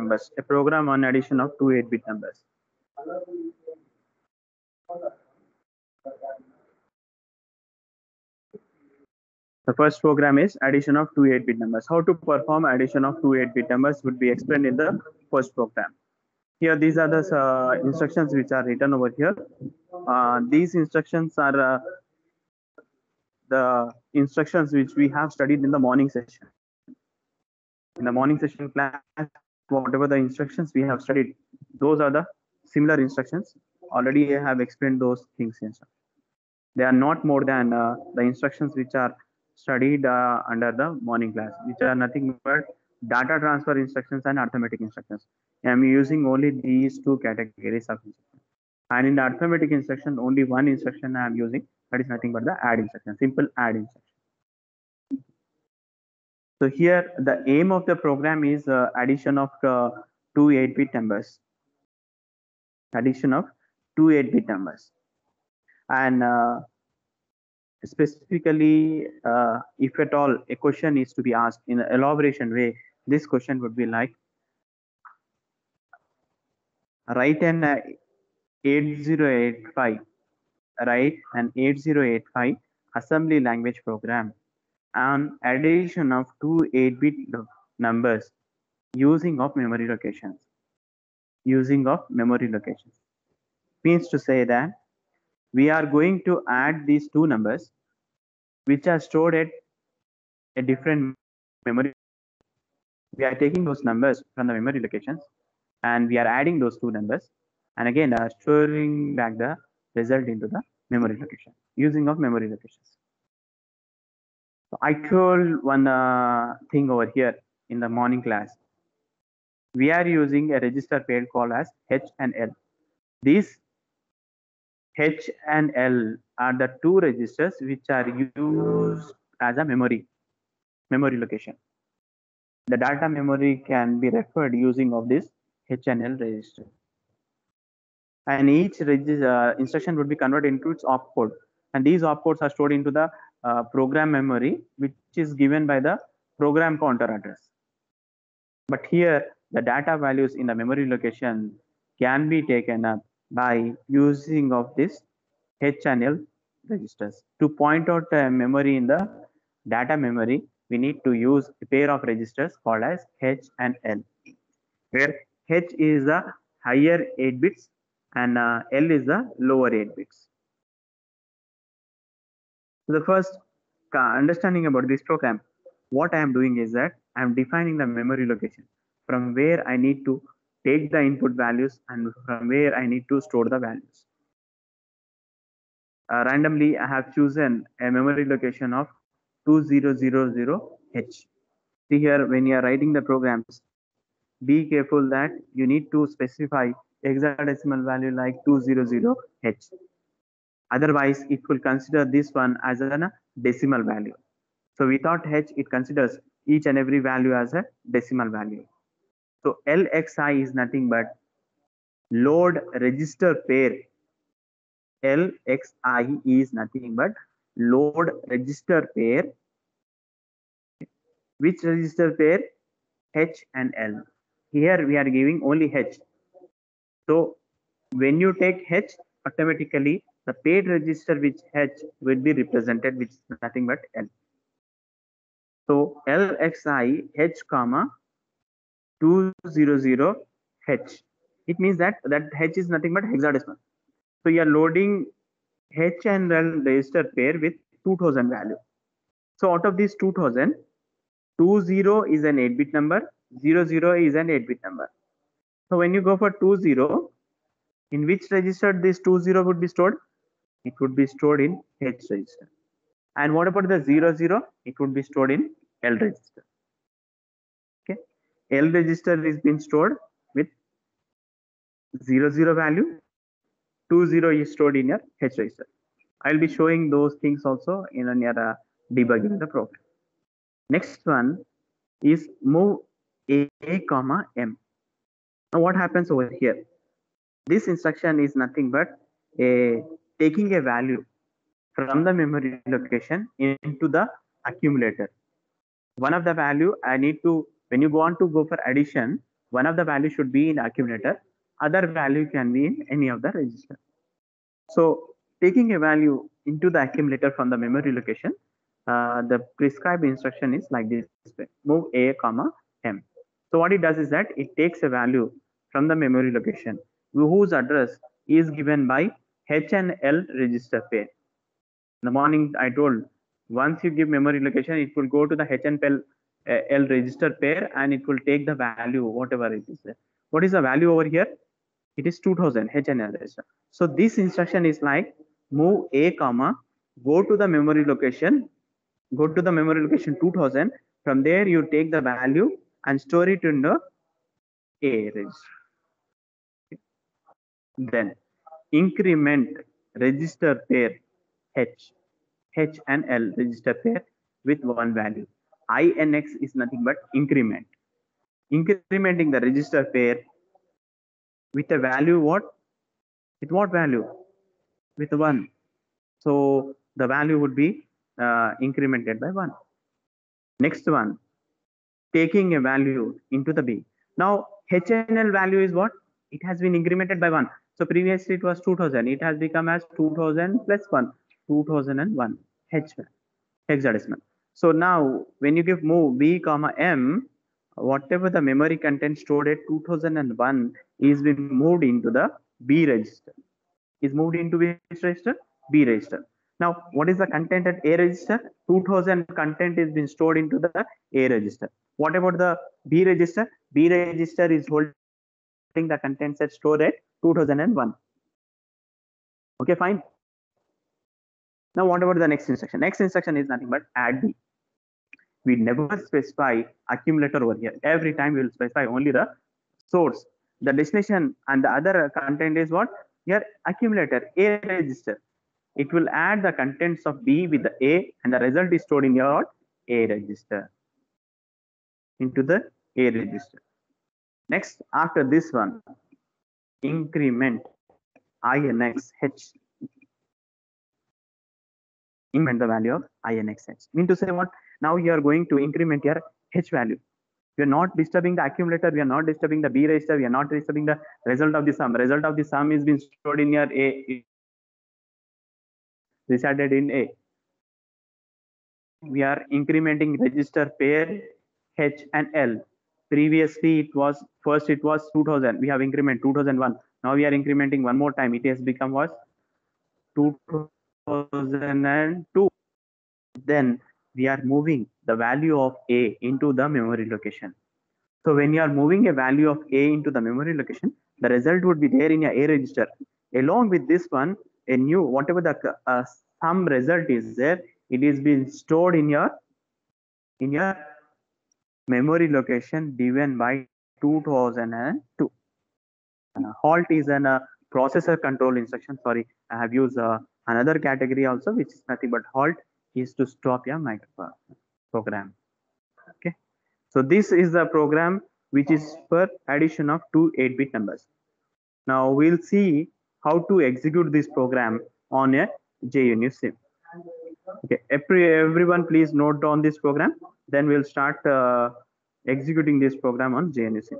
numbers, a program on addition of two 8-bit numbers. The first program is addition of two 8-bit numbers. How to perform addition of two 8-bit numbers would be explained in the first program. Here, these are the instructions which are written over here. These instructions are the instructions which we have studied in the morning session. In the morning session class, whatever the instructions we have studied, those are the similar instructions. Already I have explained those things. They are not more than the instructions which are studied under the morning class, which are nothing but data transfer instructions and arithmetic instructions. I am using only these two categories of instructions. And in the arithmetic instruction, only one instruction I am using, that is nothing but the add instruction, simple add instruction. So here the aim of the program is addition of two 8-bit numbers. Addition of two 8-bit numbers. And specifically, if at all a question is to be asked in an elaboration way, this question would be like, write an 8085 assembly language program on addition of two 8-bit numbers using of memory locations. Using of memory locations means to say that we are going to add these two numbers which are stored at a different memory. We are taking those numbers from the memory locations and we are adding those two numbers and again storing back the result into the memory location using of memory locations. So I told one thing over here in the morning class. We are using a register pair called as H and L. These H and L are the two registers which are used as a memory location. The data memory can be referred using of this H and L register. And each instruction would be converted into its opcode. And these opcodes are stored into the program memory, which is given by the program counter address. But here, the data values in the memory location can be taken up by using of this H and L registers. To point out a memory in the data memory, we need to use a pair of registers called as H and L, where H is the higher 8 bits and L is the lower 8 bits. So the first understanding about this program, what I am doing is that I am defining the memory location from where I need to take the input values and from where I need to store the values. Randomly, I have chosen a memory location of 2000H. See here, when you are writing the programs, be careful that you need to specify hexadecimal value like 200H. Otherwise, it will consider this one as a decimal value. So without H, it considers each and every value as a decimal value. So LXI is nothing but load register pair. LXI is nothing but load register pair. Which register pair? H and L. Here we are giving only H. So when you take H, automatically the paired register which H will be represented, which is nothing but L. So LXI H comma 200H. It means that H is nothing but hexadecimal. So you are loading H and L register pair with 2000 value. So out of this 2000, 20 is an 8-bit number, 00 is an 8-bit number. So when you go for 20, in which register this 20 would be stored? It would be stored in H register. And what about the 00? It would be stored in L register. Okay, L register is being stored with 00 value, 20 is stored in your H register. I'll be showing those things also in your debugging the program. Next one is move A, comma M. Now what happens over here? This instruction is nothing but taking a value from the memory location into the accumulator. One of the value I need to, when you want to go for addition, One of the value should be in accumulator, other value can be in any of the register. So taking a value into the accumulator from the memory location, the prescribed instruction is like this way: move a comma m. So what it does is that it takes a value from the memory location whose address is given by H and L register pair. In the morning I told, once you give memory location, it will go to the H and L register pair and it will take the value whatever it is there. What is the value over here? It is 2000 H and L register. So this instruction is like move a comma, go to the memory location, 2000. From there you take the value and store it in the A register. Then increment register pair H and L register pair with one value. INX is nothing but increment. Incrementing the register pair with a value what? With what value? With 1. So the value would be incremented by 1. Next one, taking a value into the B. Now H and L value is what? It has been incremented by 1. So previously it was 2000. It has become as 2000 plus 1, 2001 hexadecimal. So now when you give move B comma M, whatever the memory content stored at 2001 is being moved into the B register. Is moved into which register? B register. Now, what is the content at A register? 2000 content is being stored into the A register. What about the B register? B register is holding the contents that stored at 2001. Okay, fine. Now, what about the next instruction? Next instruction is nothing but add B. We never specify accumulator over here. Every time we will specify only the source. The destination and the other content is what? Here, accumulator, A register. It will add the contents of B with the A and the result is stored in your A register, into the A register. Next, after this one, increment INX H. Increment the value of INX H. Mean to say what? Now you are going to increment your H value. We are not disturbing the accumulator, we are not disturbing the B register, we are not disturbing the result of the sum. Result of the sum is being stored in your A, resided in A. We are incrementing register pair H and L. Previously it was 2000. We have increment 2001. Now we are incrementing one more time. It has become was 2002. Then we are moving the value of A into the memory location. So when you are moving a value of A into the memory location, the result would be there in your A register. Along with this one, a new whatever the sum result is there, it is being stored in your memory location given by 2002. Halt is a processor control instruction. Sorry, I have used another category also, which is nothing but halt is to stop your program. Okay, so this is the program which is for addition of two 8-bit numbers. Now we'll see how to execute this program on a JNU SIM. Okay, everyone please note down this program. Then we'll start executing this program on JNU SIM.